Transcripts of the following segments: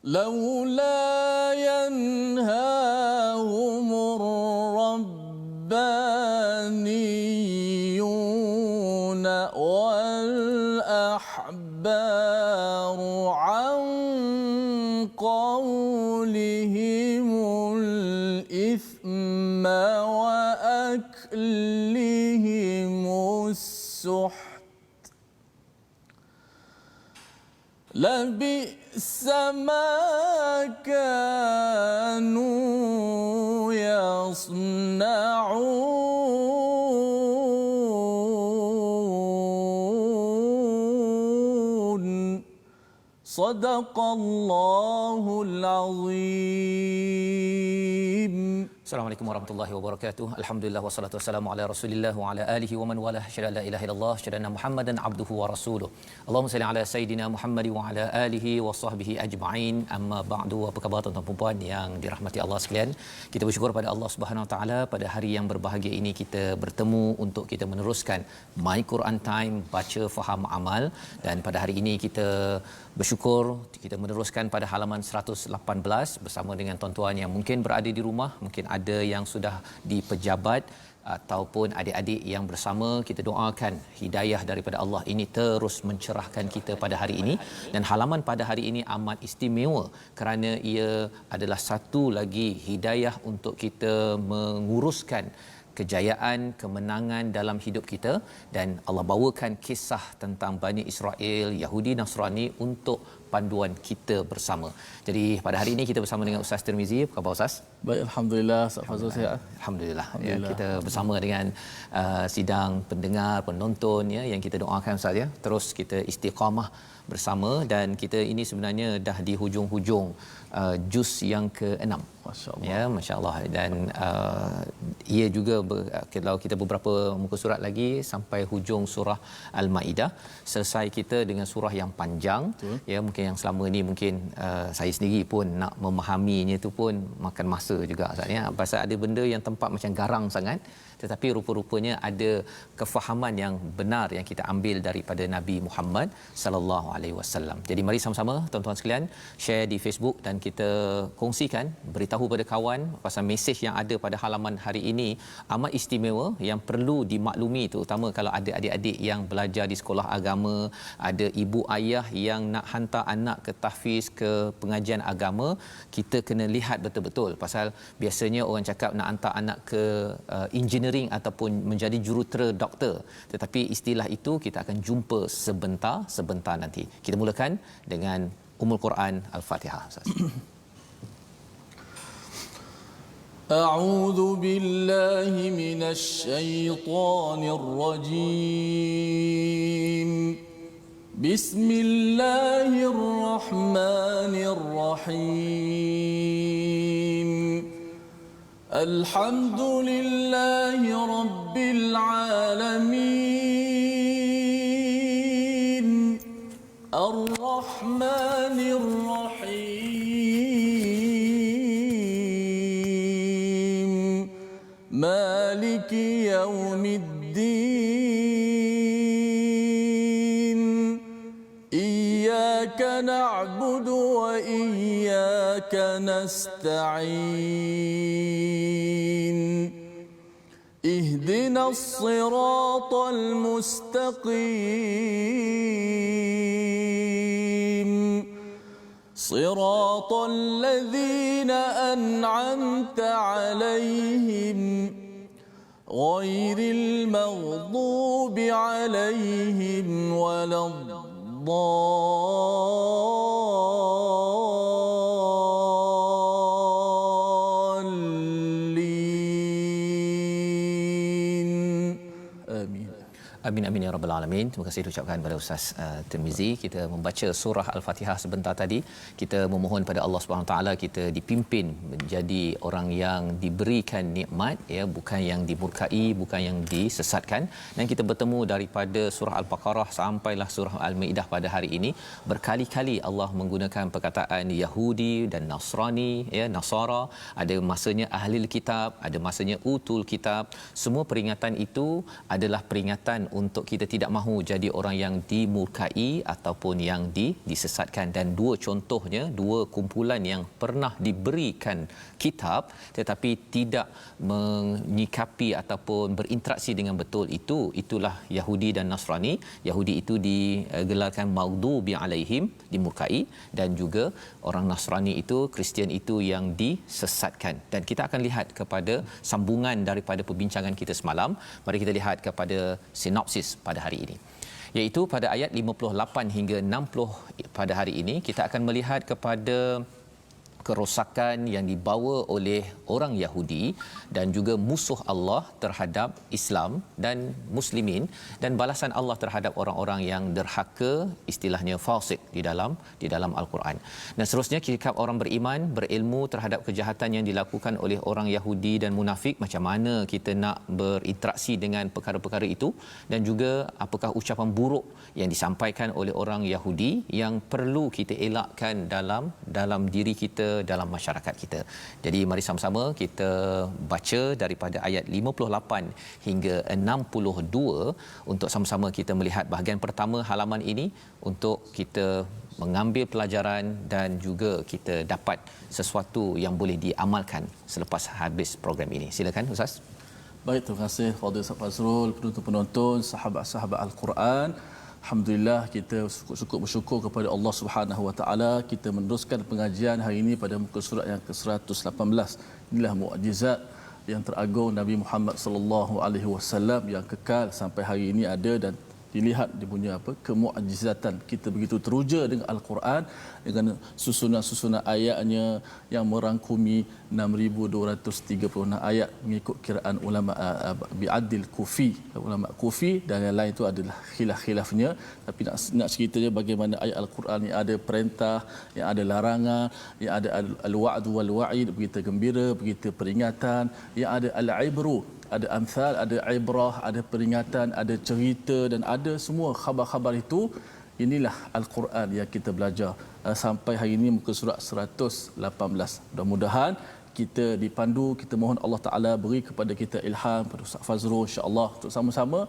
لولا ينهاهم الربانيون والأحبار عن قولهم الإثم وأكلهم السحت لبئس ما كانوا يصنعون صدق الله العظيم. Assalamualaikum warahmatullahi wabarakatuh. Alhamdulillah wassalatu wassalamu ala Rasulillah wa ala alihi wa man walah. Syada la ilaha illallah, syada Muhammadan abduhu wa rasuluh. Allahumma salli ala sayidina Muhammad wa ala alihi wa sahbihi ajma'in. Amma ba'du. Apa khabar tuan-tuan dan puan yang dirahmati Allah sekalian? Kita bersyukur pada Allah Subhanahu wa taala pada hari yang berbahagia ini kita bertemu untuk kita meneruskan My Quran Time, baca faham amal, dan pada hari ini kita bersyukur kita meneruskan pada halaman 118 bersama dengan tuan-tuan yang mungkin berada di rumah, mungkin ada yang sudah di pejabat ataupun adik-adik yang bersama. Kita doakan hidayah daripada Allah ini terus mencerahkan kita pada hari ini, dan halaman pada hari ini amat istimewa kerana ia adalah satu lagi hidayah untuk kita menguruskan kejayaan, kemenangan dalam hidup kita, dan Allah bawakan kisah tentang Bani Israel, Yahudi Nasrani untuk panduan kita bersama. Jadi pada hari ini kita bersama dengan Ustaz Tirmizi. Apa khabar Ustaz? Baik, alhamdulillah. Ustaz Fazrul sihat? Alhamdulillah. Ya, kita bersama dengan sidang pendengar, penonton ya, yang kita doakan Ustaz ya, terus kita istiqamah bersama, dan kita ini sebenarnya dah di hujung-hujung juz yang ke-6. Masya-Allah. Ya, masya-Allah, dan ia juga kalau kita beberapa muka surat lagi sampai hujung surah Al-Maidah, selesai kita dengan surah yang panjang. Betul. Ya, mungkin yang selama ni mungkin saya sendiri pun nak memahaminya tu pun makan masa juga Ustaz ya, pasal ada benda yang tempat macam garang sangat, tetapi rupa-rupanya ada kefahaman yang benar yang kita ambil daripada Nabi Muhammad sallallahu alaihi wasallam. Jadi mari sama-sama tuan-tuan sekalian share di Facebook dan kita kongsikan, beritahu pada kawan pasal mesej yang ada pada halaman hari ini amat istimewa yang perlu dimaklumi, terutama kalau ada adik-adik yang belajar di sekolah agama, ada ibu ayah yang nak hantar anak ke tahfiz, ke pengajian agama. Kita kena lihat betul-betul, pasal biasanya orang cakap nak hantar anak ke engineering ataupun menjadi jurutera doktor, tetapi istilah itu kita akan jumpa sebentar nanti. Kita mulakan dengan Ummul Quran Al-Fatihah. أعوذ بالله من الشيطان الرجيم بسم الله الرحمن الرحيم الحمد لله رب العالمين الرحمن الرحيم مالك يوم الدين إياك نعبد وإياك نستعين اهدنا الصراط المستقيم صراط الذين أنعمت عليهم غير المغضوب عليهم ولا الضالين آمين. Amin amin ya rabbal alamin. Terima kasih diucapkan kepada Ustaz Tirmizi. Kita membaca surah Al-Fatihah sebentar tadi. Kita memohon pada Allah Subhanahu Wa Taala kita dipimpin menjadi orang yang diberikan nikmat ya, bukan yang dimurkai, bukan yang disesatkan. Dan kita bertemu daripada surah Al-Baqarah sampailah surah Al-Maidah pada hari ini. Berkali-kali Allah menggunakan perkataan Yahudi dan Nasrani ya, Nasara, ada masanya Ahlul Kitab, ada masanya Utul Kitab. Semua peringatan itu adalah peringatan untuk kita tidak tidak mahu jadi orang yang dimurkai ataupun yang disesatkan. Dan dua contohnya, dua kumpulan yang pernah diberikan kitab tetapi tidak menyikapi ataupun berinteraksi dengan betul, itulah Yahudi dan Nasrani. Yahudi itu digelarkan maghdubi alaihim, dimurkai, dan juga orang Nasrani itu, Kristian itu yang disesatkan. Dan kita akan lihat kepada sambungan daripada perbincangan kita semalam. Mari kita lihat kepada sinopsis pada hari ini, iaitu pada ayat 58 hingga 60. Pada hari ini kita akan melihat kepada kerosakan yang dibawa oleh orang Yahudi dan juga musuh Allah terhadap Islam dan muslimin, dan balasan Allah terhadap orang-orang yang derhaka, istilahnya fasik di dalam Al-Quran. Dan seterusnya sikap orang beriman berilmu terhadap kejahatan yang dilakukan oleh orang Yahudi dan munafik, macam mana kita nak berinteraksi dengan perkara-perkara itu, dan juga apakah ucapan buruk yang disampaikan oleh orang Yahudi yang perlu kita elakkan dalam diri kita, dalam masyarakat kita. Jadi mari sama-sama kita baca daripada ayat 58 hingga 62 untuk sama-sama kita melihat bahagian pertama halaman ini untuk kita mengambil pelajaran dan juga kita dapat sesuatu yang boleh diamalkan selepas habis program ini. Silakan Ustaz. Baik, terima kasih Fadil Ustaz Fazrul, penonton-penonton, sahabat-sahabat Al-Quran. Alhamdulillah, kita bersyukur kepada Allah Subhanahu Wa Taala. Kita meneruskan pengajian hari ini pada muka surat yang ke-118. Inilah mukjizat yang teragung Nabi Muhammad sallallahu alaihi wasallam yang kekal sampai hari ini ada, dan dilihat dia punya kemukjizatan. Kita begitu teruja dengan Al-Quran, dengan susunan-susunan ayatnya yang merangkumi 6236 ayat mengikut kiraan ulama bi'adil kufi, ulama kufi, dan yang lain itu adalah khilaf-khilafnya. Tapi nak ceritanya bagaimana ayat Al-Quran yang ada perintah, yang ada larangan, yang ada al-wa'd wal wa'id, berita gembira, berita peringatan, yang ada al-ibru, ada amsal, ada ibrah, ada peringatan, ada cerita, dan ada semua khabar-khabar itu. Inilah Al-Quran yang kita belajar sampai hari ini muka surat 118. Mudah-mudahan kita dipandu, kita mohon Allah Ta'ala beri kepada kita ilham, pada Ustaz Fazrul insya-Allah, untuk sama-sama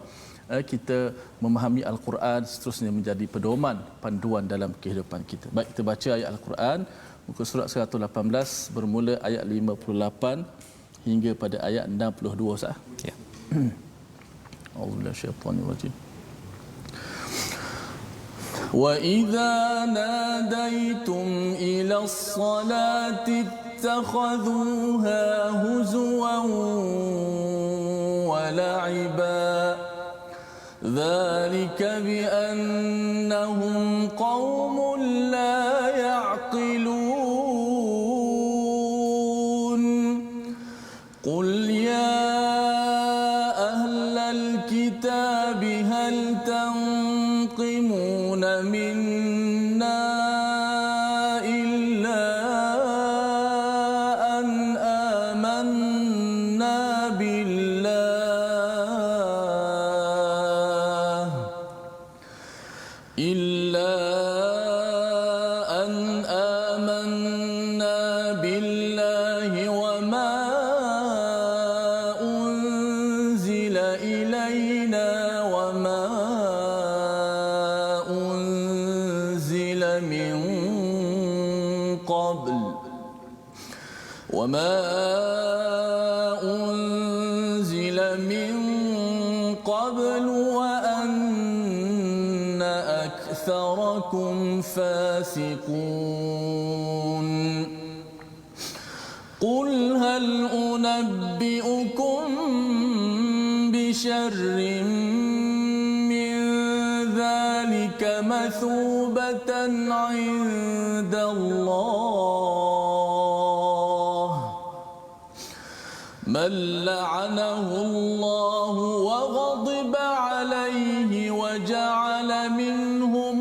kita memahami Al-Quran seterusnya menjadi pedoman, panduan dalam kehidupan kita. Baik, kita baca ayat Al-Quran muka surat 118 bermula ayat 58 hingga pada ayat 62 sah. Ya. Auzubillahi minasyaitanir rajim. Wa idza nadaitum ila as-salati ittakhadhuha huzwan wa la'iba. Dzalika bi annahum qaumun la ya'qilun. قل يا أهل الكتاب هل تنقمون منا إلا أن آمنا بالله وما إلينا وما أنزل من قبل وأن أكثركم فاسقون قل هل أنبئكم بشر من ذلك مثوبة عند الله من لعنه الله وغضب عليه وجعل منهم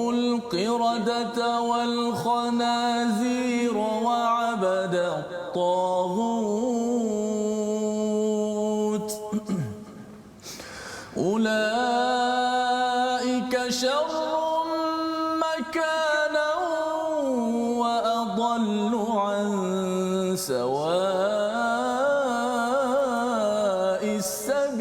القردة والخنازير وعبد الطاغوت أولئك شر مكانا وأضل سواء السبيل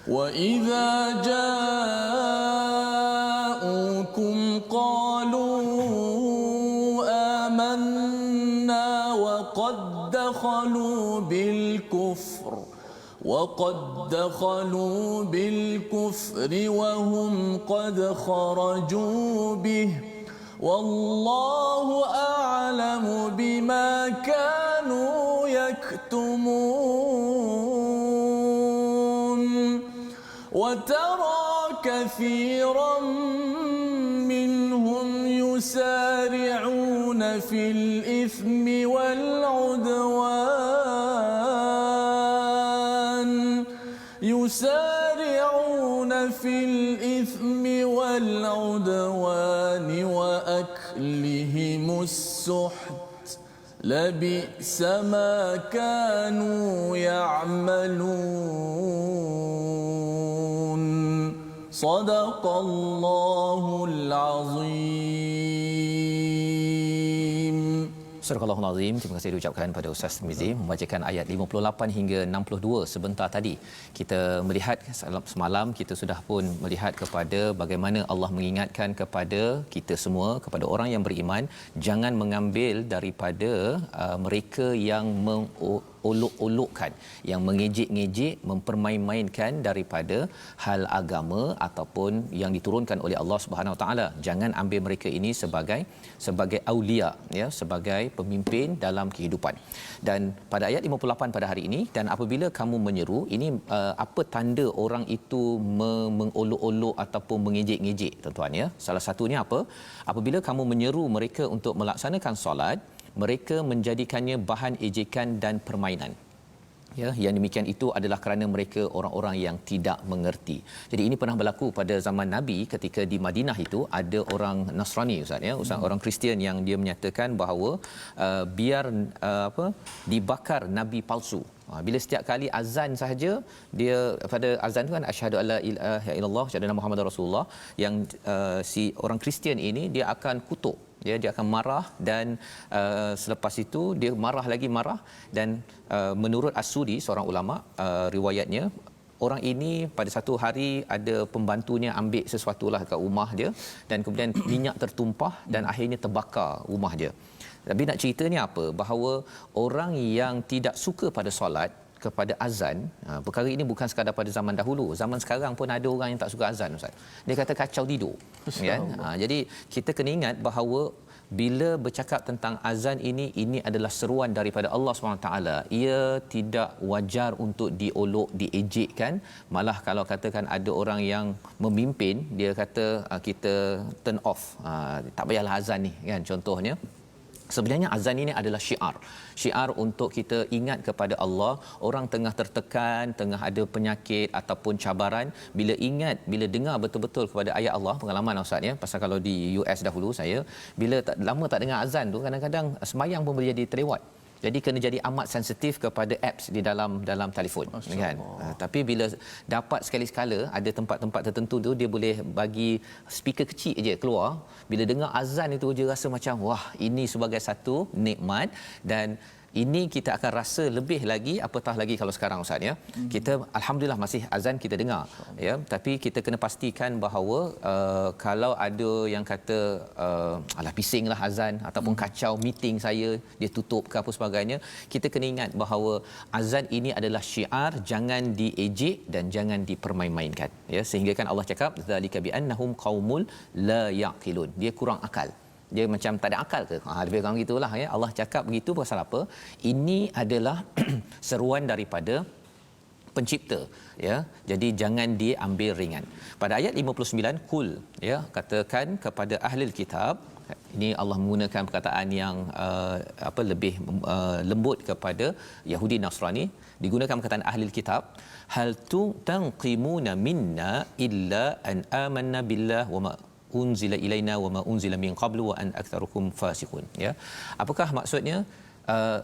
وإذا جاءوكم قالوا آمنا وقد دخلوا بالكفر وهم قد خرجوا به والله أعلم بما كانوا يكتمون وترى كثيرا منهم يسارعون في الإثم والعدوان وأكلهم السحت لبئس ما كانوا يعملون صدق الله العظيم. Surah Al-Azim, terima kasih diucapkan pada Ustaz Tirmizi membacakan ayat 58 hingga 62 sebentar tadi. Kita melihat semalam kita sudah pun melihat kepada bagaimana Allah mengingatkan kepada kita semua, kepada orang yang beriman, jangan mengambil daripada mereka yang olok-olokkan, yang mengejek-ngejek, mempermain-mainkan daripada hal agama ataupun yang diturunkan oleh Allah Subhanahu Wa Taala. Jangan ambil mereka ini sebagai aulia, ya, sebagai pemimpin dalam kehidupan. Dan pada ayat 58 pada hari ini, dan apabila kamu menyeru, ini apa tanda orang itu mengolok-olok ataupun mengejek-ngejek, tuan-tuan, ya. Salah satunya apa? Apabila kamu menyeru mereka untuk melaksanakan solat, mereka menjadikannya bahan ejekan dan permainan. Ya, yang demikian itu adalah kerana mereka orang-orang yang tidak mengerti. Jadi ini pernah berlaku pada zaman Nabi ketika di Madinah itu ada orang Nasrani, ustaz, ya, orang Kristian yang dia menyatakan bahawa biar dibakar nabi palsu. Bila setiap kali azan sahaja, dia pada azan tu kan asyhadu alla ilaha illallah, asyhadu anna muhammadar rasulullah, yang si orang Kristian ini dia akan kutuk, dia akan marah, dan selepas itu dia marah dan menurut As-Sudi, seorang ulama, riwayatnya orang ini pada satu hari ada pembantunya ambil sesuatulah kat rumah dia dan kemudian minyak tertumpah dan akhirnya terbakar rumah dia. Tapi nak ceritanya apa? Bahawa orang yang tidak suka pada solat, kepada azan, perkara ini bukan sekadar pada zaman dahulu. Zaman sekarang pun ada orang yang tak suka azan, ustaz. Dia kata kacau tidur. Kan? Jadi kita kena ingat bahawa bila bercakap tentang azan ini adalah seruan daripada Allah SWT. Ia tidak wajar untuk diolok, diejekkan. Malah kalau katakan ada orang yang memimpin, dia kata kita turn off, tak payahlah azan ni, kan, contohnya. Sebenarnya azan ini adalah syiar untuk kita ingat kepada Allah. Orang tengah tertekan, tengah ada penyakit ataupun cabaran, bila ingat, bila dengar betul-betul kepada ayat Allah, pengalaman ustaz, ya, pasal kalau di US dahulu saya, bila lama tak dengar azan tu, kadang-kadang sembahyang pun boleh jadi terlewat. Jadi kena jadi amat sensitif kepada apps di dalam telefon, kan. Tapi bila dapat sekali-sekala ada tempat-tempat tertentu tu, dia boleh bagi speaker kecil je keluar. Bila dengar azan itu, dia rasa macam wah, ini sebagai satu nikmat, dan ini kita akan rasa lebih lagi, apatah lagi kalau sekarang, ustaz, ya. Kita alhamdulillah masih azan kita dengar, ya, tapi kita kena pastikan bahawa kalau ada yang kata alah bisinglah azan ataupun kacau meeting saya, dia tutup ke apa sebagainya, kita kena ingat bahawa azan ini adalah syiar, jangan diejek dan jangan dipermain-mainkan, ya. Sehingga kan Allah cakap zalika bi annahum qaumul la yaqilun, dia kurang akal. Dia macam tak ada akal ke? Lebih kurang gitulah, ya. Allah cakap begitu pasal apa? Ini adalah seruan daripada pencipta, ya. Jadi jangan diambil ringan. Pada ayat 59, kul, ya, katakan kepada ahli kitab. Ini Allah menggunakan perkataan yang lebih lembut kepada Yahudi Nasrani. Digunakan perkataan ahli kitab, hal tanqimuna minna illa an amanna billah wa ma unzila ilaina wa ma unzila min qablu wa an aktsarukum fasiqun, ya. Apakah maksudnya?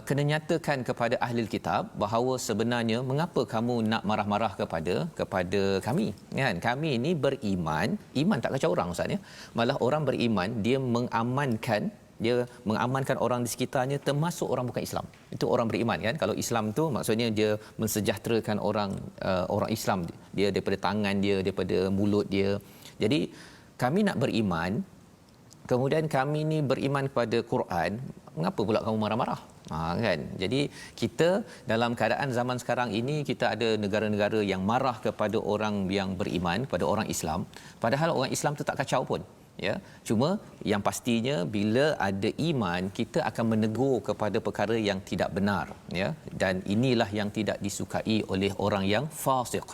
kena nyatakan kepada ahli kitab bahawa sebenarnya mengapa kamu nak marah-marah kepada kami, kan? Kami ini beriman, iman tak kacau orang Ustaz ya. Malah orang beriman dia mengamankan orang di sekitarnya, termasuk orang bukan Islam. Itu orang beriman, kan? Kalau Islam tu maksudnya dia mensejahterakan orang Islam, dia daripada tangan dia, daripada mulut dia. Jadi kami nak beriman, kemudian kami ni beriman kepada Quran, mengapa pula kamu marah-marah? Kan? Jadi kita dalam keadaan zaman sekarang ini, kita ada negara-negara yang marah kepada orang yang beriman, kepada orang Islam, padahal orang Islam tu tak kacau pun. Ya, cuma yang pastinya bila ada iman, kita akan menegur kepada perkara yang tidak benar, ya, dan inilah yang tidak disukai oleh orang yang fasik.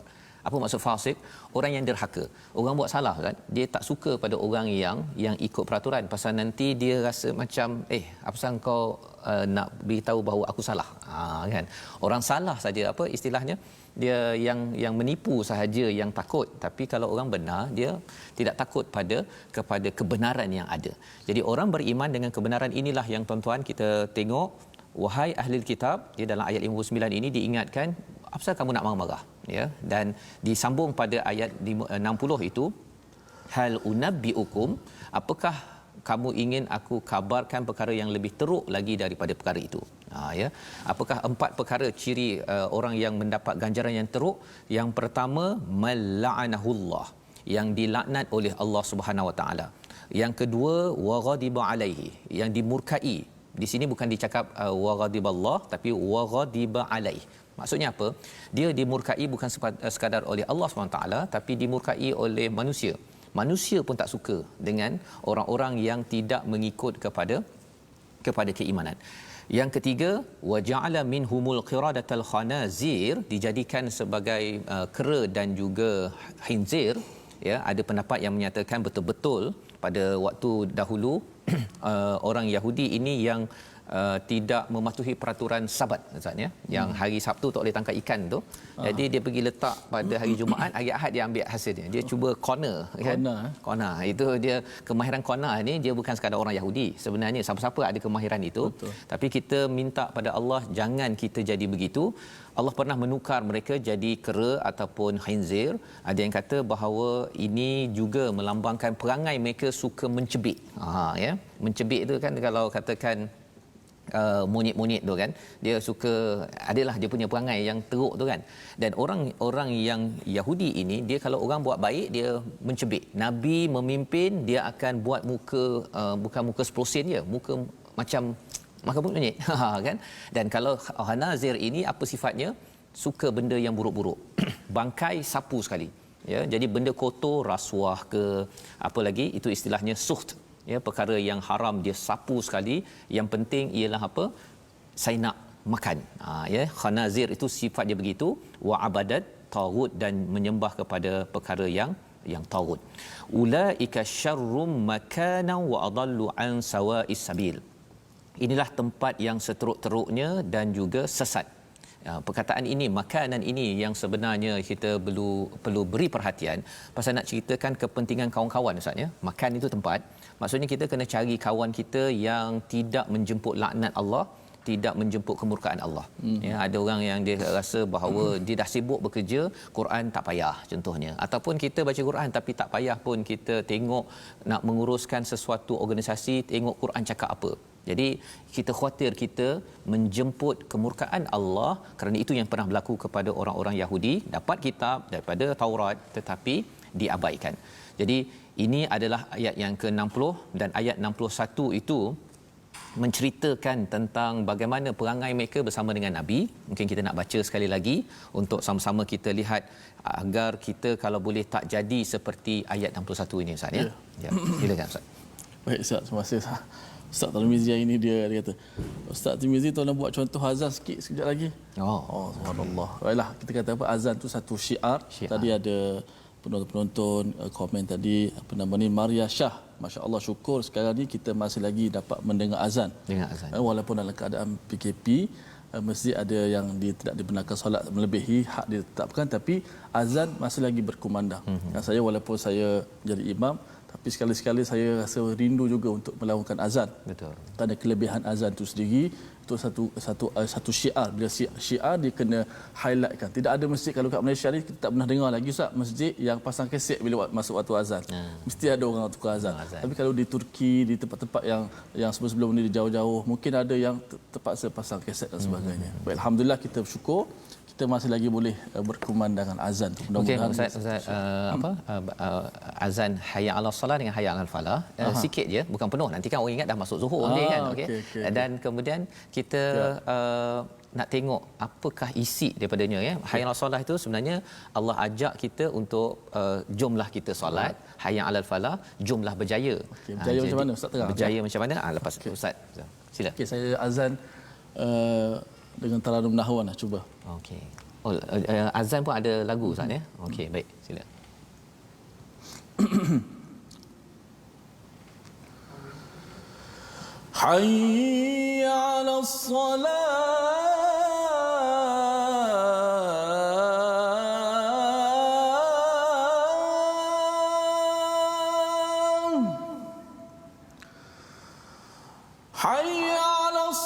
Apa maksud fasik? Orang yang derhaka. Orang buat salah, kan, dia tak suka pada orang yang ikut peraturan, pasal nanti dia rasa macam apa pasal kau nak beritahu bahawa aku salah, kan. Orang salah saja, apa istilahnya, dia yang menipu sahaja yang takut, tapi kalau orang benar dia tidak takut kepada kebenaran yang ada. Jadi orang beriman dengan kebenaran inilah yang tuan-tuan kita tengok, wahai ahli kitab, dia dalam ayat 59 ini diingatkan, apa pasal kamu nak marah-marah, ya, dan disambung pada ayat 60 itu, hal unabbiukum, apakah kamu ingin aku kabarkan perkara yang lebih teruk lagi daripada perkara itu. Ya, apakah 4 perkara ciri orang yang mendapat ganjaran yang teruk? Yang pertama, mal'anahullah, yang dilaknat oleh Allah Subhanahu Wa Taala. Yang kedua, waghadiba alaihi, yang dimurkai. Di sini bukan dicakap waghadiballah, tapi waghadiba alaihi. Maksudnya apa? Dia dimurkai bukan sekadar oleh Allah Subhanahu Wa Taala, tapi dimurkai oleh manusia. Manusia pun tak suka dengan orang-orang yang tidak mengikut kepada keimanan. Yang ketiga, waja'ala minhumul qiradatal khanazir, dijadikan sebagai kera dan juga khinzir. Ya, ada pendapat yang menyatakan betul-betul pada waktu dahulu orang Yahudi ini yang tidak mematuhi peraturan Sabat, Ustaz, ya, yang hari Sabtu tak boleh tangkap ikan tu. Jadi dia pergi letak pada hari Jumaat, hari Ahad dia ambil hasilnya. Dia cuba corner, kan? Corner. Itu dia kemahiran corner ni, dia bukan sekadar orang Yahudi. Sebenarnya siapa-siapa ada kemahiran itu. Betul. Tapi kita minta pada Allah jangan kita jadi begitu. Allah pernah menukar mereka jadi kera ataupun khinzir. Ada yang kata bahawa ini juga melambangkan perangai mereka suka mencebik. Ya, mencebik itu kan, kalau katakan monyet-monyet tu kan, dia suka, adalah dia punya perangai yang teruk tu kan. Dan orang yang Yahudi ini, dia kalau orang buat baik dia mencebik. Nabi memimpin, dia akan buat muka bukan muka 10 sen je, muka macam monyet kan. Dan kalau Hanazir ini apa sifatnya? Suka benda yang buruk-buruk. Bangkai sapu sekali, ya. Jadi benda kotor, rasuah ke apa lagi, itu istilahnya suht, ya, perkara yang haram dia sapu sekali. Yang penting ialah apa? Saya nak makan. Ya, khanazir itu sifat dia begitu. Wa abadat taghut, dan menyembah kepada perkara yang taghut. Ulaika syarrum makanan wa adallu an sawa'is sabil. Inilah tempat yang seteruk-teruknya dan juga sesat. Perkataan ini, makanan ini, yang sebenarnya kita perlu beri perhatian, pasal nak ceritakan kepentingan kawan-kawan, Ustaz, ya. Makan itu tempat, maksudnya kita kena cari kawan kita yang tidak menjemput laknat Allah, tidak menjemput kemurkaan Allah. Ya, ada orang yang dia rasa bahawa dia dah sibuk bekerja, Quran tak payah contohnya, ataupun kita baca Quran tapi tak payah pun kita tengok nak menguruskan sesuatu organisasi, tengok Quran cakap apa. Jadi kita khawatir kita menjemput kemurkaan Allah, kerana itu yang pernah berlaku kepada orang-orang Yahudi, dapat kitab daripada Taurat tetapi diabaikan. Jadi ini adalah ayat yang ke-60, dan ayat 61 itu menceritakan tentang bagaimana perangai mereka bersama dengan Nabi. Mungkin kita nak baca sekali lagi untuk sama-sama kita lihat, agar kita kalau boleh tak jadi seperti ayat 61 ini, Ustaz, ya. Ya, silakan Ustaz. Baik Ustaz, terima kasih Ustaz Tirmizi hari ini. Dia kata, Ustaz Tirmizi tolong buat contoh azan sikit sekejap lagi. Subhanallah. Baiklah, kita kata apa, azan tu satu syiar. Tadi ada penonton-penonton komen tadi, apa nama ni, Maria Shah, masya-Allah, syukur sekarang ni kita masih lagi dapat mendengar azan. Walaupun dalam keadaan PKP, masjid ada yang tidak dibenarkan solat melebihi hak ditetapkan, tapi azan masih lagi berkumandang. Dan saya, walaupun saya jadi imam, Tapi sekali-sekali saya rasa rindu juga untuk melakukan azan. Betul. Kerana kelebihan azan itu sendiri itu satu syiar. Bila syiar dia kena highlightkan. Tidak ada masjid, kalau kat Malaysia ni kita tak pernah dengar lagi Ustaz, masjid yang pasang kaset bila masuk waktu azan. Mesti ada orang tukar azan. Tapi kalau di Turki, di tempat-tempat yang sebelum-sebelum ni jauh-jauh, mungkin ada yang terpaksa pasang kaset dan sebagainya. Baik, alhamdulillah kita bersyukur kita masih lagi boleh berkumandangkan azan tu. Okey, Ustaz azan hayya 'alas salah dengan hayya 'alal falah sikit je, bukan penuh. Nanti kan orang ingat dah masuk Zuhur ni kan. Okey. Dan kemudian kita nak tengok apakah isi daripadanya ya. Hayya 'alas salah itu sebenarnya Allah ajak kita untuk jomlah kita solat. Hayya 'alal falah, jomlah berjaya. Berjaya macam mana Ustaz terang? Berjaya macam mana? Lepas Ustaz sila. Okey, saya azan dengan taranum nahwan lah, cuba. Okey. Oh, azan pun ada lagu Ustaz ya. Okey, baik, sila. Hayya 'alas salah. Hayya 'alas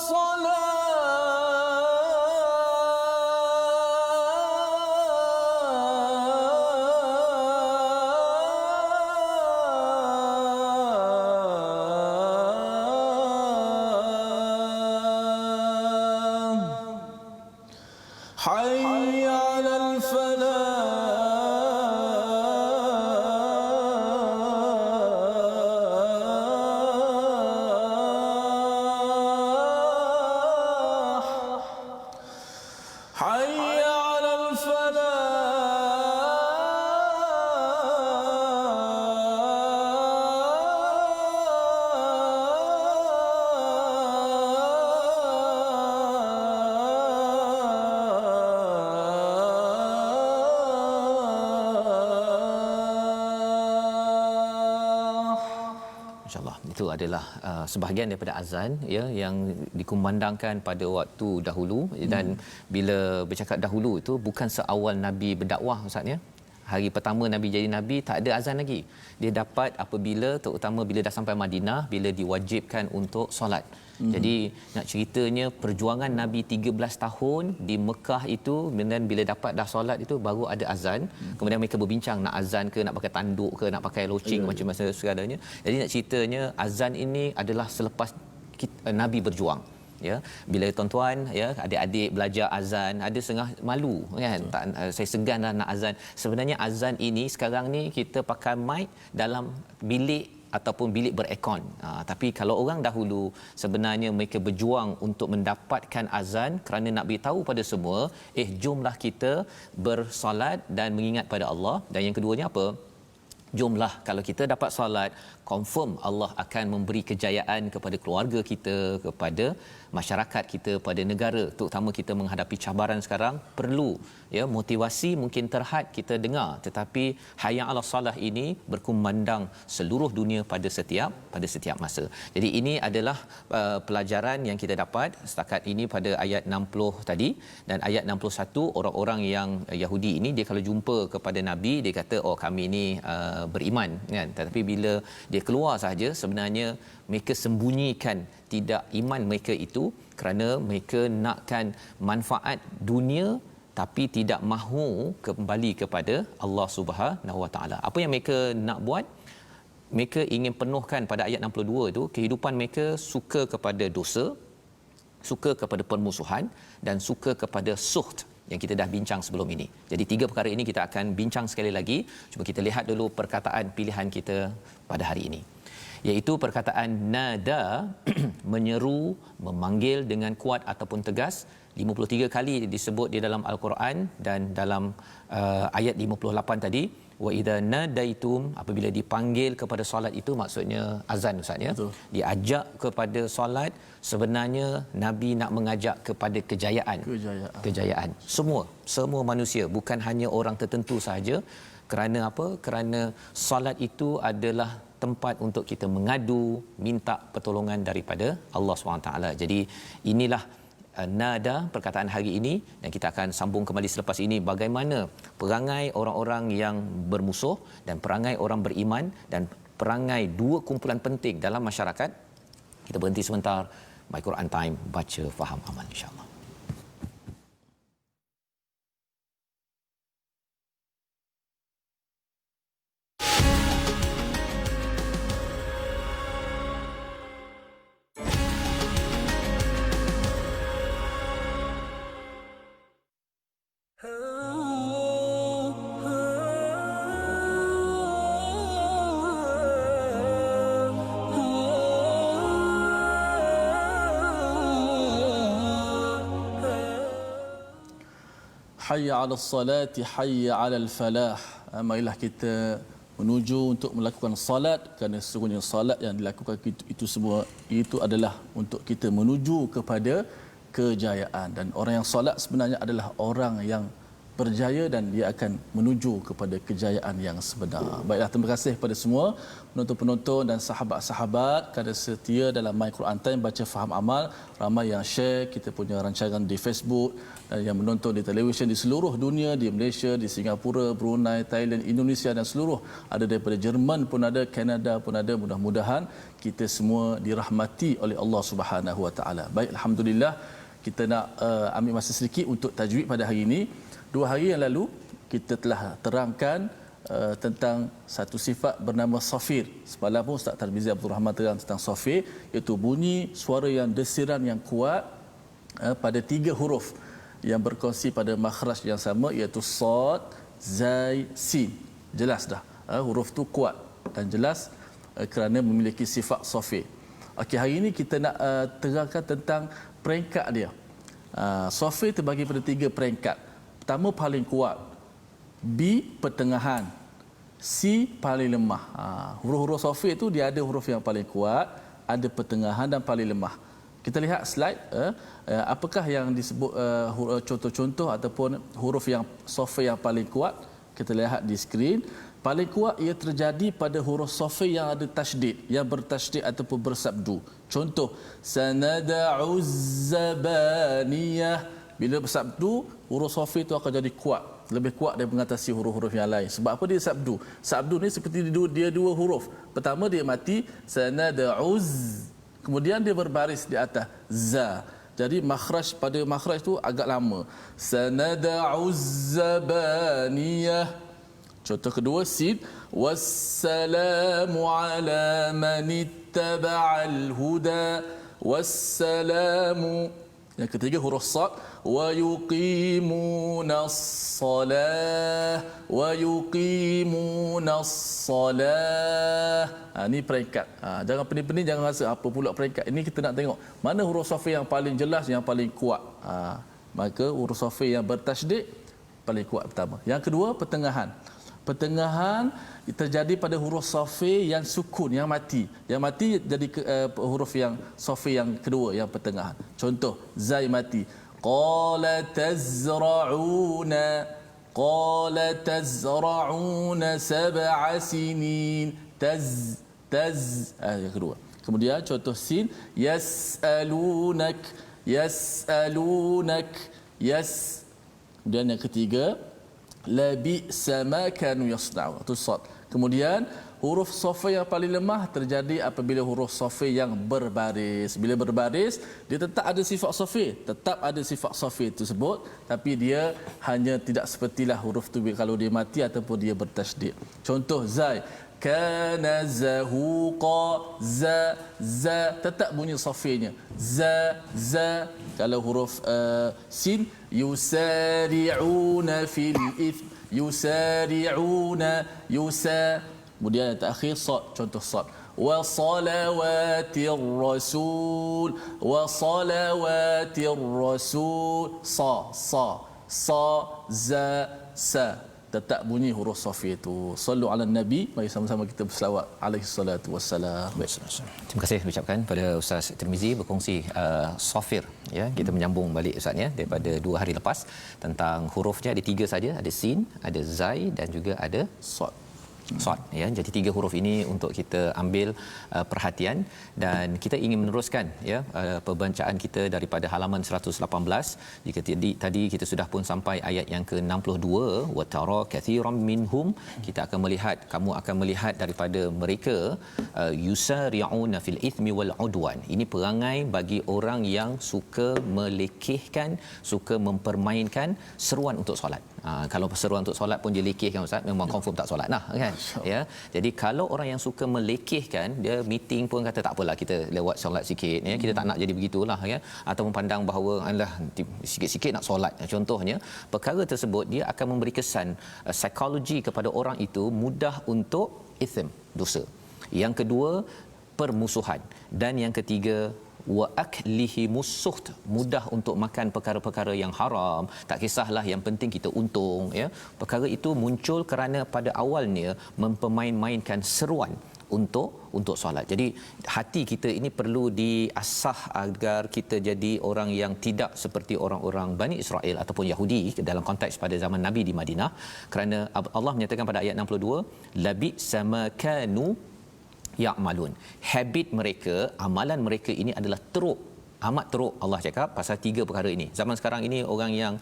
حي على الفلاح حي على InsyaAllah itu adalah sebahagian daripada azan ya yang dikumandangkan pada waktu dahulu dan bila bercakap dahulu itu bukan seawal Nabi berdakwah Ustaz ya. Hari pertama Nabi jadi Nabi tak ada azan lagi. Dia dapat apabila terutama bila dah sampai Madinah bila diwajibkan untuk solat. Jadi nak ceritanya perjuangan Nabi 13 tahun di Mekah itu kemudian bila dapat dah solat itu baru ada azan. Kemudian mereka berbincang nak azan ke nak pakai tanduk ke nak pakai loceng macam-macam segalanya. Jadi nak ceritanya azan ini adalah selepas Nabi berjuang. Ya, bila tuan-tuan ya adik-adik belajar azan ada setengah malu kan tak, saya seganlah nak azan. Sebenarnya azan ini sekarang ni kita pakai mic dalam bilik ataupun bilik berekon. Tapi kalau orang dahulu sebenarnya mereka berjuang untuk mendapatkan azan kerana nak beritahu pada semua jomlah kita bersolat dan mengingat pada Allah. Dan yang keduanya apa? Jomlah kalau kita dapat solat confirm Allah akan memberi kejayaan kepada keluarga kita, kepada masyarakat kita, pada negara. Terutama kita menghadapi cabaran sekarang perlu ya motivasi mungkin terhad kita dengar tetapi hayya 'alas salah ini berkumandang seluruh dunia pada setiap masa. Jadi ini adalah pelajaran yang kita dapat setakat ini pada ayat 60 tadi dan ayat 61 orang-orang yang Yahudi ini dia kalau jumpa kepada Nabi dia kata oh kami ini beriman kan tetapi bila dia keluar sahaja sebenarnya mereka sembunyikan tidak iman mereka itu kerana mereka nakkan manfaat dunia tapi tidak mahu kembali kepada Allah Subhanahu Wa Taala. Apa yang mereka nak buat? Mereka ingin penuhkan pada ayat 62 itu kehidupan mereka suka kepada dosa, suka kepada permusuhan dan suka kepada suht yang kita dah bincang sebelum ini. Jadi tiga perkara ini kita akan bincang sekali lagi. Cuba kita lihat dulu perkataan pilihan kita pada hari ini. Iaitu perkataan nada menyeru, memanggil dengan kuat ataupun tegas 53 kali disebut di dalam Al-Quran dan dalam ayat 58 tadi wa idza nadaitum apabila dipanggil kepada solat itu maksudnya azan Ustaz ya. Diajak kepada solat sebenarnya Nabi nak mengajak kepada kejayaan. Semua manusia bukan hanya orang tertentu sahaja. Kerana apa? Kerana solat itu adalah tempat untuk kita mengadu, minta pertolongan daripada Allah SWT. Jadi inilah nada perkataan hari ini dan kita akan sambung kembali selepas ini bagaimana perangai orang-orang yang bermusuh dan perangai orang beriman dan perangai dua kumpulan penting dalam masyarakat. Kita berhenti sebentar. My Quran Time, baca, faham, amal, insya-Allah. Hayya 'alas salati, hayya 'alal falah. Marilah kita menuju untuk melakukan salat, kerana sesungguhnya salat yang dilakukan itu semua itu adalah untuk kita menuju kepada kejayaan, dan orang yang salat sebenarnya adalah orang yang berjaya dan dia akan menuju kepada kejayaan yang sebenar. Baiklah, terima kasih kepada semua penonton-penonton dan sahabat-sahabat kerana setia dalam My Quran Time, baca, faham, amal. Ramai yang share kita punya rancangan di Facebook dan yang menonton di televisyen di seluruh dunia, di Malaysia, di Singapura, Brunei, Thailand, Indonesia dan seluruh, ada daripada Jerman pun ada, Kanada pun ada. Mudah-mudahan kita semua dirahmati oleh Allah Subhanahu Wa Taala. Baik, alhamdulillah, kita nak ambil masa sedikit untuk tajwid pada hari ini. 2 hari yang lalu kita telah terangkan tentang satu sifat bernama safir. Semalam pun Ustaz Tarmizi Abdul Rahman terang tentang safir, iaitu bunyi suara yang desiran yang kuat pada 3 huruf yang berkongsi pada makhraj yang sama, iaitu sad, zai, sin. Jelas dah, huruf tu kuat dan jelas kerana memiliki sifat safir. Okey, hari ini kita nak terangkan tentang peringkat dia. Safir terbagi pada 3 peringkat. Pertama paling kuat, B pertengahan, C paling lemah. Huruf-huruf safir itu dia ada huruf yang paling kuat, ada pertengahan dan paling lemah. Kita lihat slide, apakah yang disebut contoh-contoh ataupun huruf yang safir yang paling kuat. Kita lihat di skrin. Paling kuat ia terjadi pada huruf safir yang ada tasydid, yang bertasydid ataupun bersabdu. Contoh, sanada'uz zabaniyah. Bila bersabdu, huruf safir itu akan jadi kuat, lebih kuat daripada mengatasi huruf-huruf yang lain. Sebab apa dia sabdu? Sabdu ni seperti dia 2 huruf. Pertama dia mati, sanada'uz. Kemudian dia berbaris di atas za. Jadi makhraj, pada makhraj tu agak lama. Sanada'uz zabaniyah. Contoh kedua, sin, wassalamu ala man ittaba'al huda. Wassalamu. Yang ketiga huruf sad, wa yuqimunas salah, wa yuqimunas salah. Ni peringkat. Jangan pening-pening, jangan rasa apa pula peringkat. Ini kita nak tengok mana huruf safir yang paling jelas, yang paling kuat. Maka huruf safir yang bertasydid paling kuat pertama. Yang kedua, pertengahan. Pertengahan terjadi pada huruf safir yang sukun, yang mati. Yang mati jadi huruf yang safir yang kedua, yang pertengahan. Contoh, zai mati. Qala tazra'una sab'a sinin. Yang kedua. Kemudian contoh sin, yas'alunak. Kemudian yang ketiga, labi sama kanu yasna'u, itu sad. Kemudian huruf safir yang paling lemah terjadi apabila huruf safir yang berbaris. Bila berbaris, dia tetap ada sifat safir tersebut, tapi dia hanya tidak sepertilah huruf tu kalau dia mati ataupun dia bertasydid. Contoh, zai, kana zahuqa, za tetap bunyi safirnya, za. Kalau huruf sin, yusari'una fil ith, yusari'una, kemudian yang terakhir sad. Contoh sad, wa salawatir rasul, sa, za, tetap bunyi huruf safir itu. Sallu ala nabi, mari sama-sama kita berselawat alaihi salatu wassalam. Terima kasih ucapkan pada Ustaz Tirmizi berkongsi safir, ya. Kita menyambung balik Ustaz, ya, daripada 2 hari lepas tentang hurufnya ada 3 saja, ada sin, ada zai dan juga ada sad. Sad ya. Jadi 3 huruf ini untuk kita ambil perhatian dan kita ingin meneruskan ya pembacaan kita daripada halaman 118. Jika tadi kita sudah pun sampai ayat yang ke-62 wa tara katsiran minhum, kita akan melihat, kamu akan melihat daripada mereka yusari'una fil ithmi wal udwan. Ini perangai bagi orang yang suka melekehkan, suka mempermainkan seruan untuk solat. Kalau seruan untuk solat pun dia lekehkan ustaz, memang confirm tak solat lah kan ya. Jadi kalau orang yang suka melekehkan, dia meeting pun kata tak apalah kita lewat solat sikit ya, kita tak nak jadi begitulah ya, ataupun pandang bahawa alah sikit-sikit nak solat contohnya, perkara tersebut dia akan memberi kesan psikologi kepada orang itu mudah untuk ithm, dosa. Yang kedua, permusuhan, dan yang ketiga wa aklihi musuht, mudah untuk makan perkara-perkara yang haram, tak kisahlah, yang penting kita untung ya. Perkara itu muncul kerana pada awalnya mempermain-mainkan seruan untuk solat. Jadi hati kita ini perlu diasah agar kita jadi orang yang tidak seperti orang-orang Bani Israel ataupun Yahudi dalam konteks pada zaman Nabi di Madinah, kerana Allah menyatakan pada ayat 62 labi sama kanu ya'malun. Habit mereka, amalan mereka ini adalah teruk, amat teruk. Allah cakap pasal 3 perkara ini. Zaman sekarang ini orang yang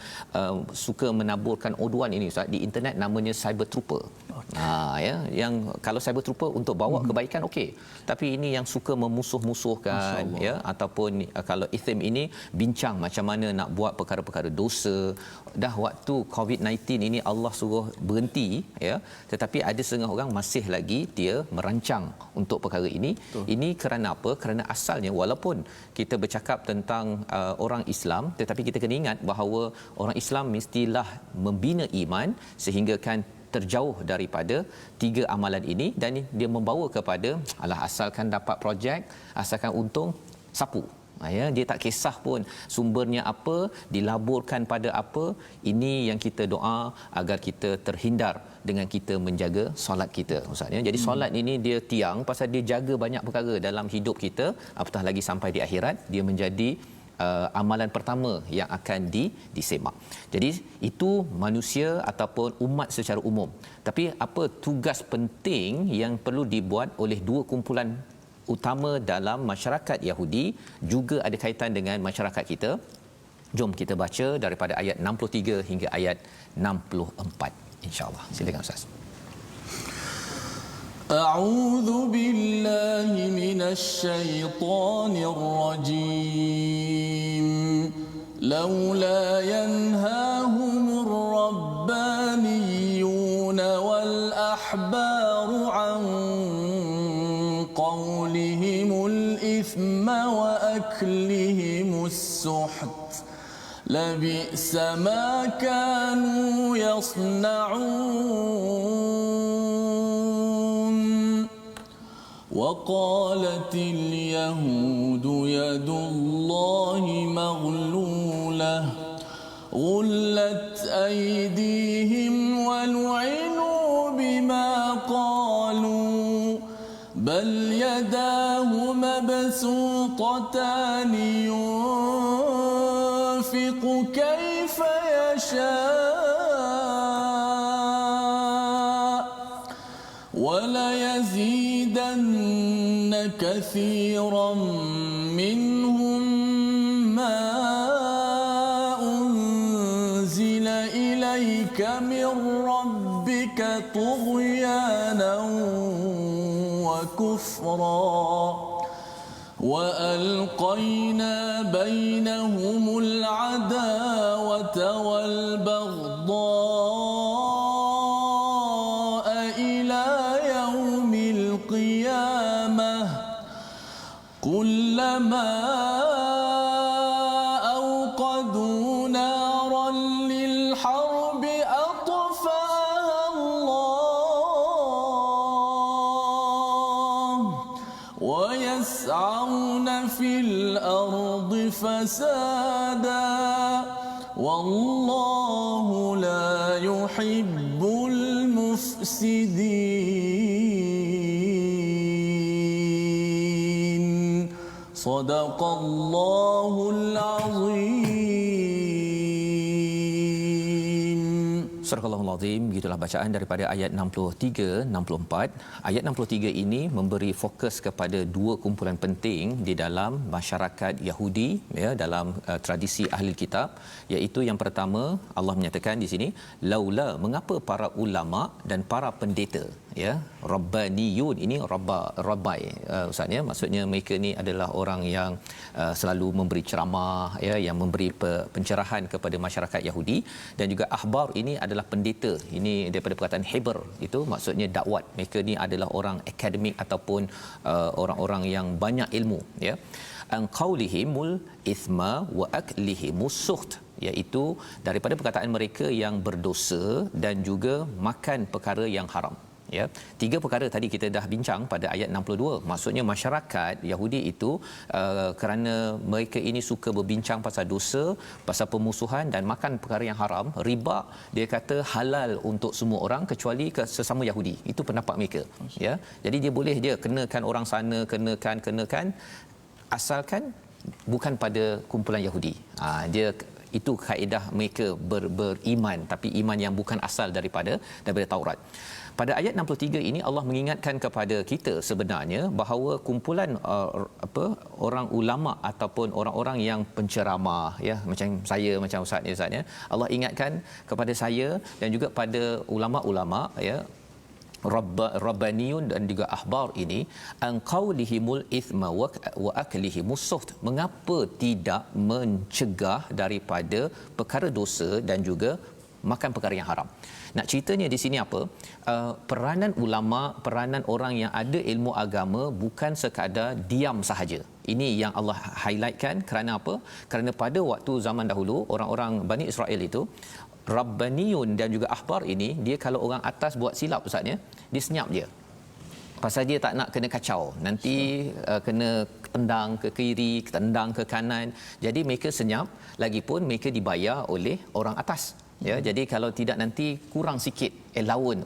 suka menaburkan oduan ini ustaz di internet, namanya cyber trooper. Ya, yang kalau cyber trooper untuk bawa kebaikan okey, tapi ini yang suka memusuh-musuhkan ya, ataupun kalau ithm ini bincang macam mana nak buat perkara-perkara dosa. Dah waktu COVID-19 ini Allah suruh berhenti ya, tetapi ada setengah orang masih lagi dia merancang untuk perkara ini. Ini kerana apa? Kerana asalnya walaupun kita bercakap tentang orang Islam, tetapi kita kena ingat bahawa orang Islam mestilah membina iman sehingga kan terjauh daripada 3 amalan ini, dan dia membawa kepada alah asalkan dapat projek, asalkan untung, sapu. Ya, dia tak kisah pun sumbernya apa, dilaburkan pada apa. Ini yang kita doa agar kita terhindar dengan kita menjaga solat kita ustaz ya. Jadi solat ini dia tiang pasal dia jaga banyak perkara dalam hidup kita, apatah lagi sampai di akhirat dia menjadi amalan pertama yang akan disemak. Jadi itu manusia ataupun umat secara umum. Tapi apa tugas penting yang perlu dibuat oleh 2 kumpulan utama dalam masyarakat Yahudi, juga ada kaitan dengan masyarakat kita. Jom kita baca daripada ayat 63 hingga ayat 64 insya-Allah. Silakan ustaz. A'udzu billahi minasy syaithanir rajim. Laula yanhahumur rabbaniyuna wal ahbaru an qawlihimul ithma wa aklihimus suht labi'sa ma kanu yasna'un. وقالت اليهود يد الله مغلولة غلت أيديهم ولعنوا بما قالوا بل يداه مبسوطتان ينفق كيف يشاء وليزيدن كثيرا منهم ما أنزل إليك من ربك طغيانا وكفرا وألقينا بينهم العداوة والبغضاء إلى يوم القيامة كلما أوقدوا نارا للحرب أطفأها الله ويسعون في الأرض فسادا والله لا يحب المفسدين. صدق الله العظيم. Surah Al-Azim, begitulah bacaan daripada ayat 63-64. Ayat 63 ini memberi fokus kepada dua kumpulan penting di dalam masyarakat Yahudi, ya, dalam tradisi ahli kitab, iaitu yang pertama Allah menyatakan di sini, laula, mengapa para ulama dan para pendeta, ya, rabbaniyun, ini rabbai ustaz, ya, maksudnya mereka ni adalah orang yang selalu memberi ceramah, ya, yang memberi pencerahan kepada masyarakat Yahudi, dan juga ahbar ini adalah pendeta. Ini daripada perkataan hibar, itu maksudnya dakwat. Mereka ni adalah orang akademik ataupun orang-orang yang banyak ilmu, ya. An qaulihimul ithma wa aklihimus suht, iaitu daripada perkataan mereka yang berdosa dan juga makan perkara yang haram. Ya, tiga perkara tadi kita dah bincang pada ayat 62. Maksudnya masyarakat Yahudi itu kerana mereka ini suka berbincang pasal dosa, pasal pemusuhan dan makan perkara yang haram, riba, dia kata halal untuk semua orang kecuali sesama Yahudi. Itu pendapat mereka, ya. Jadi dia boleh je kenakan orang sana, kenakan asalkan bukan pada kumpulan Yahudi. Dia itu kaedah mereka beriman, tapi iman yang bukan asal daripada Taurat. Pada ayat 63 ini Allah mengingatkan kepada kita sebenarnya bahawa kumpulan orang ulama ataupun orang-orang yang penceramah, ya, macam saya, macam ustaz ni, ustaz, ya, Allah ingatkan kepada saya dan juga pada ulama-ulama, ya, rabbaniyun dan juga ahbar ini, an qaulihimul ithma wa aklihimus suht, mengapa tidak mencegah daripada perkara dosa dan juga makan perkara yang haram. Nak ceritanya di sini apa? Peranan ulama, peranan orang yang ada ilmu agama bukan sekadar diam sahaja. Ini yang Allah highlightkan. Kerana apa? Kerana pada waktu zaman dahulu, orang-orang Bani Israel itu, rabbaniyun dan juga ahbar ini, dia kalau orang atas buat silap, ustaznya, dia senyap je. Pasal dia tak nak kena kacau. Nanti kena tendang ke kiri, tendang ke kanan. Jadi mereka senyap, lagipun mereka dibayar oleh orang atas. Ya, jadi kalau tidak nanti kurang sikit allowance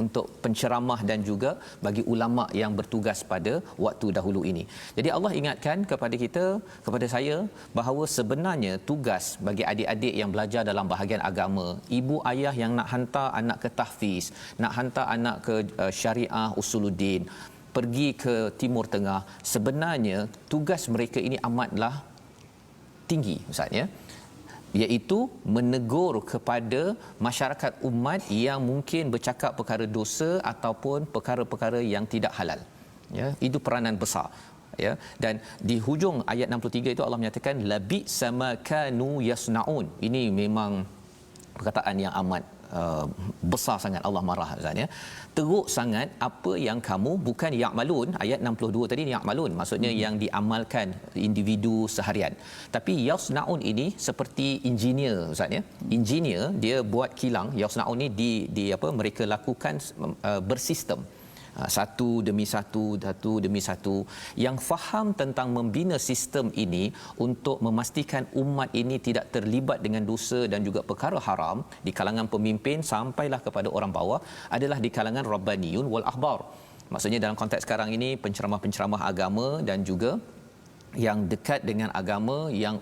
untuk penceramah dan juga bagi ulama yang bertugas pada waktu dahulu ini. Jadi Allah ingatkan kepada kita, kepada saya, bahawa sebenarnya tugas bagi adik-adik yang belajar dalam bahagian agama, ibu ayah yang nak hantar anak ke tahfiz, nak hantar anak ke syariah usuluddin, pergi ke Timur Tengah, sebenarnya tugas mereka ini amatlah tinggi, ustaz, ya, iaitu menegur kepada masyarakat umat yang mungkin bercakap perkara dosa ataupun perkara-perkara yang tidak halal, ya. Itu peranan besar, ya. Dan di hujung ayat 63 itu Allah menyatakan labi sama kanu yasnaun. Ini memang perkataan yang amat besar sangat. Allah marah, ya. Teruk sangat apa yang kamu, bukan ya'malun, ayat 62 tadi ya'malun, maksudnya yang diamalkan individu seharian. Tapi yasnaun ini seperti engineer, ustaz, ya. Engineer dia buat kilang, yasnaun ni di mereka lakukan bersistem. Satu demi satu, yang faham tentang membina sistem ini untuk memastikan umat ini tidak terlibat dengan dosa dan juga perkara haram di kalangan pemimpin sampailah kepada orang bawah adalah di kalangan rabbaniyun wal ahbar. Maksudnya dalam konteks sekarang ini penceramah-penceramah agama dan juga yang dekat dengan agama, yang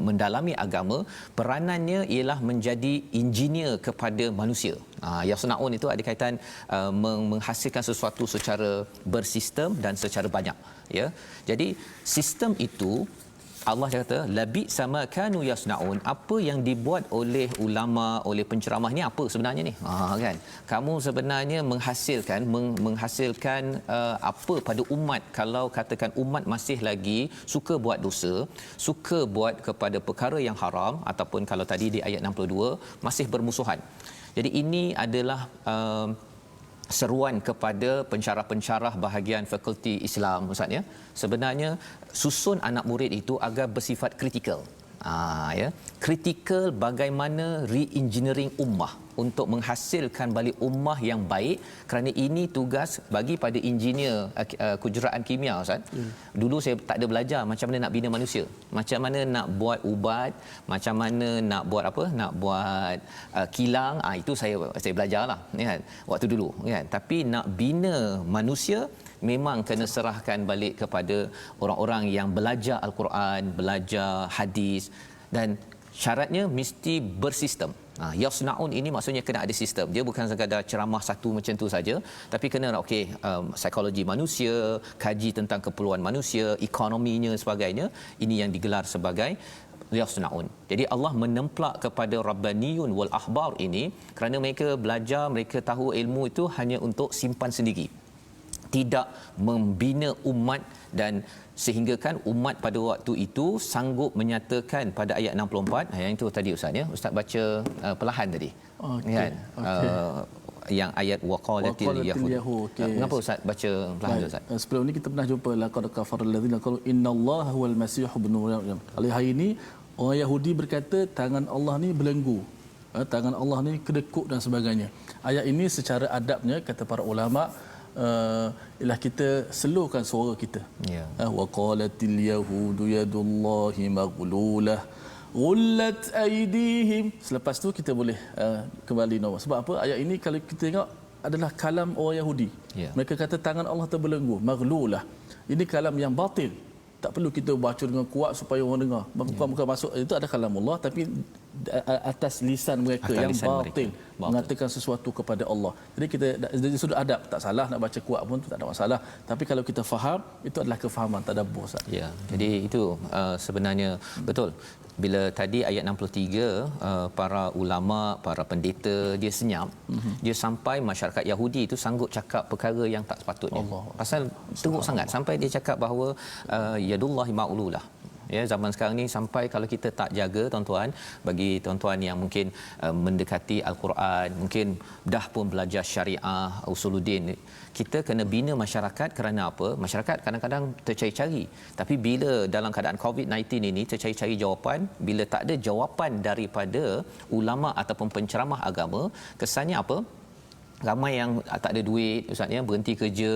mendalami agama, peranannya ialah menjadi engineer kepada manusia. Yasnaun itu ada kaitan menghasilkan sesuatu secara bersistem dan secara banyak, ya. Jadi sistem itu Allah kata labi sama kanu yasnaun, apa yang dibuat oleh ulama, oleh penceramah ni apa sebenarnya ni, kan, kamu sebenarnya menghasilkan apa pada umat. Kalau katakan umat masih lagi suka buat dosa, suka buat kepada perkara yang haram, ataupun kalau tadi di ayat 62 masih bermusuhan. Jadi ini adalah seruan kepada pencarah-pencarah bahagian fakulti Islam, ustaz, ya. Sebenarnya susun anak murid itu agar bersifat kritikal. Ya, kritikal bagaimana re-engineering ummah untuk menghasilkan balik ummah yang baik, kerana ini tugas bagi pada engineer kejuruteraan kimia, ustaz. Dulu saya tak ada belajar macam mana nak bina manusia, macam mana nak buat ubat, macam mana nak buat kilang, itu saya belajarlah, kan, waktu dulu, kan. Tapi nak bina manusia memang kena serahkan balik kepada orang-orang yang belajar Al-Quran, belajar hadis, dan syaratnya mesti bersistem. Yasnaun ini maksudnya kena ada sistem. Dia bukan sekadar ceramah satu macam tu saja, tapi kena psikologi manusia, kaji tentang keperluan manusia, ekonominya sebagainya. Ini yang digelar sebagai yasnaun. Jadi Allah menemplak kepada rabbaniyun wal ahbar ini kerana mereka belajar, mereka tahu ilmu itu hanya untuk simpan sendiri, tidak membina umat, dan sehinggakan umat pada waktu itu sanggup menyatakan pada ayat 64 yang itu tadi Ustaz ya, Ustaz baca perlahan tadi kan yang ayat waqalatil yahud. Mengapa Ustaz baca perlahan Ustaz? Sebelum ni kita pernah jumpa laqad kafara allazina qalu innallaha huwal masih ibnu maryam. Hari ini orang Yahudi berkata tangan Allah ni belenggu, tangan Allah ni kedekut dan sebagainya. Ayat ini secara adabnya kata para ulama ialah kita slowkan suara kita. Waqalatil yahudu yadullahi maghlulah ghullat aydihim. Selepas tu kita boleh kembali normal. Sebab apa? Ayat ini kalau kita tengok adalah kalam orang Yahudi. Mereka kata tangan Allah terbelenggu, maghlulah. Ini kalam yang batil. Tak perlu kita baca dengan kuat supaya orang dengar. Bukan masuk itu ada kalam Allah, tapi atas lisan mereka atas yang batil mengatakan sesuatu kepada Allah. Jadi kita dari sudut adab tak salah nak baca kuat pun tak ada masalah. Tapi kalau kita faham, itu adalah kefahaman tadabbur. Ya. Jadi itu sebenarnya betul. Bila tadi ayat 63 para ulama, para pendeta dia senyap, dia sampai masyarakat Yahudi itu sanggup cakap perkara yang tak sepatutnya. Pasal teruk sangat sampai dia cakap bahawa yadullahi ma'ululah. Ya, zaman sekarang ni sampai kalau kita tak jaga tuan-tuan, bagi tuan-tuan yang mungkin mendekati al-Quran, mungkin dah pun belajar syariah, usuluddin, kita kena bina masyarakat kerana apa? Masyarakat kadang-kadang tercari-cari. Tapi bila dalam keadaan COVID-19 ini tercari-cari jawapan, bila tak ada jawapan daripada ulama ataupun penceramah agama, kesannya apa? Ramai yang tak ada duit Ustaz ya, berhenti kerja,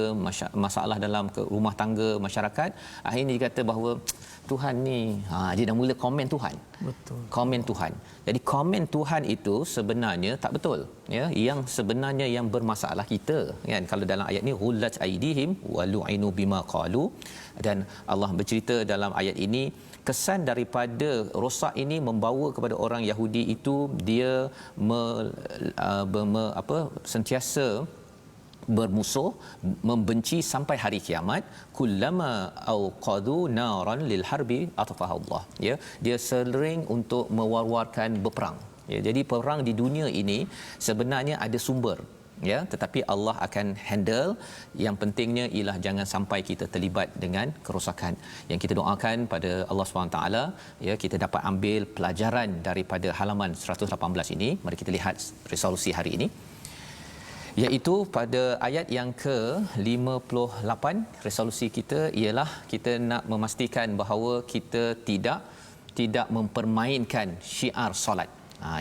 masalah dalam rumah tangga masyarakat, akhirnya dia kata bahawa Tuhan ni dia dah mula komen Tuhan. Betul. Komen Tuhan. Jadi komen Tuhan itu sebenarnya tak betul ya. Yang sebenarnya yang bermasalah kita kan, kalau dalam ayat ni ghullat aidihim walu'inu bima qalu, dan Allah bercerita dalam ayat ini kesan daripada rosak ini membawa kepada orang Yahudi itu dia sentiasa bermusuh, membenci sampai hari kiamat. Kullama auqadu naran lil harbi atfaha Allah, ya, dia sering untuk mewar-warkan berperang ya. Jadi perang di dunia ini sebenarnya ada sumber ya, tetapi Allah akan handle. Yang pentingnya ialah jangan sampai kita terlibat dengan kerosakan. Yang kita doakan pada Allah SWT ya, kita dapat ambil pelajaran daripada halaman 118 ini. Mari kita lihat resolusi hari ini, iaitu pada ayat yang ke-58. Resolusi kita ialah kita nak memastikan bahawa kita tidak mempermainkan syiar solat.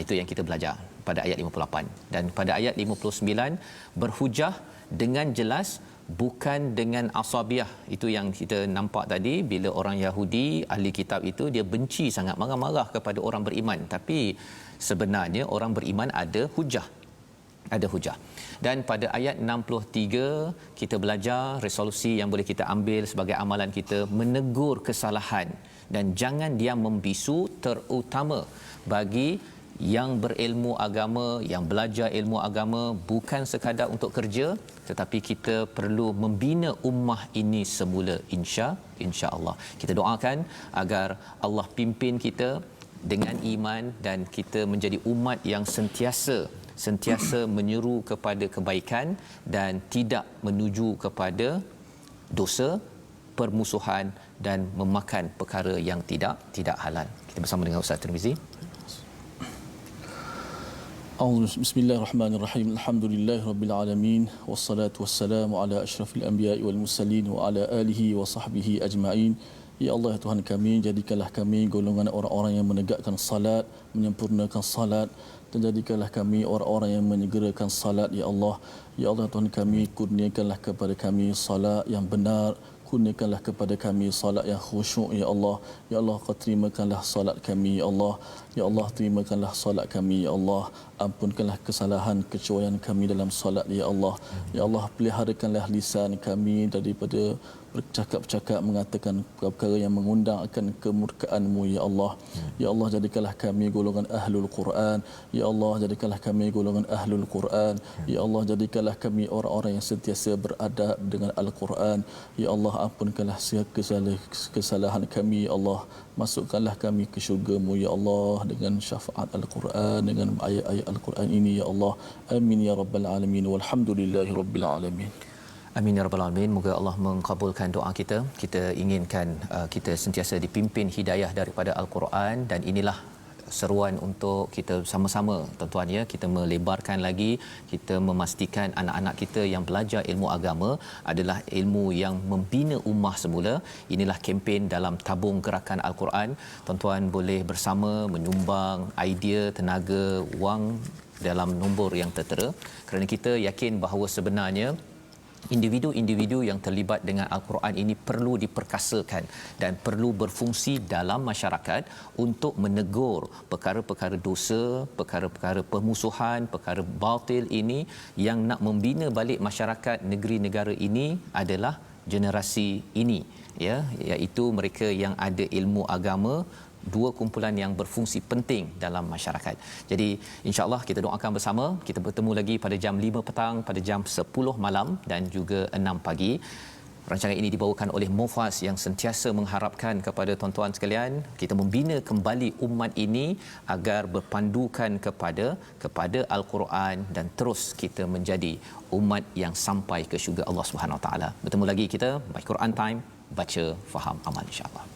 Itu yang kita belajar pada ayat 58. Dan pada ayat 59 berhujah dengan jelas, bukan dengan asabiah. Itu yang kita nampak tadi, bila orang Yahudi ahli kitab itu dia benci sangat, marah-marah kepada orang beriman, tapi sebenarnya orang beriman ada hujah. Dan pada ayat 63 kita belajar resolusi yang boleh kita ambil sebagai amalan kita, menegur kesalahan dan jangan diam membisu, terutama bagi yang berilmu agama, yang belajar ilmu agama, bukan sekadar untuk kerja, tetapi kita perlu membina ummah ini semula, insya-Allah. Kita doakan agar Allah pimpin kita dengan iman dan kita menjadi umat yang sentiasa menyeru kepada kebaikan dan tidak menuju kepada dosa, permusuhan dan memakan perkara yang tidak halal. Kita bersama dengan Ustaz Tirmizi. Bismillahirrahmanirrahim. Alhamdulillahirabbil alamin wassalatu wassalamu ala asyrafil anbiya'i wal mursalin wa ala alihi wa sahbihi ajma'in. Ya Allah, ya Tuhan kami, jadikanlah kami golongan orang-orang yang menegakkan salat, menyempurnakan salat, dan jadikanlah kami orang-orang yang menyegerakan salat ya Allah. Ya Allah, Tuhan kami, kurniakanlah kepada kami salat yang benar, kurniakanlah kepada kami salat yang khusyuk ya Allah. Ya Allah, kau terimakanlah salat kami ya Allah. Ya Allah, terimakanlah salat kami ya Allah. Ampunkanlah kesalahan kecuaian kami dalam salat ya Allah. Ya Allah, peliharakanlah lisan kami daripada bercakap-cakap mengatakan perkara yang mengundang akan kemurkaan-Mu ya Allah. Ya Allah, jadikanlah kami golongan ahlul Quran. Ya Allah, jadikanlah kami golongan ahlul Quran. Ya Allah, jadikanlah kami orang-orang yang sentiasa beradab dengan Al-Quran. Ya Allah, ampunkanlah segala kesalahan kami ya Allah. Masukkanlah kami ke syurga-Mu ya Allah dengan syafaat Al-Quran, dengan ayat-ayat Al-Quran ini ya Allah. Amin ya rabbal alamin. Walhamdulillahi rabbil alamin. Amin ya rabbal alamin. Moga Allah mengabulkan doa kita. Kita inginkan kita sentiasa dipimpin hidayah daripada Al-Quran, dan inilah seruan untuk kita sama-sama tuan-tuan ya, kita melebarkan lagi, kita memastikan anak-anak kita yang belajar ilmu agama adalah ilmu yang membina ummah semula. Inilah kempen dalam tabung gerakan Al-Quran. Tuan-tuan boleh bersama menyumbang idea, tenaga, wang dalam nombor yang tertera, kerana kita yakin bahawa sebenarnya individu-individu yang terlibat dengan Al-Quran ini perlu diperkasakan dan perlu berfungsi dalam masyarakat untuk menegur perkara-perkara dosa, perkara-perkara permusuhan, perkara batil ini yang nak membina balik masyarakat negeri negara ini adalah generasi ini ya, iaitu mereka yang ada ilmu agama, dua kumpulan yang berfungsi penting dalam masyarakat. Jadi insya-Allah kita doakan bersama. Kita bertemu lagi pada jam 5 petang, pada jam 10 malam dan juga 6 pagi. Rancangan ini dibawakan oleh Mufas yang sentiasa mengharapkan kepada tuan-tuan sekalian kita membina kembali umat ini agar berpandukan kepada Al-Quran dan terus kita menjadi umat yang sampai ke syurga Allah Subhanahu Wa Taala. Bertemu lagi kita by Quran Time, baca, faham, amal insya-Allah.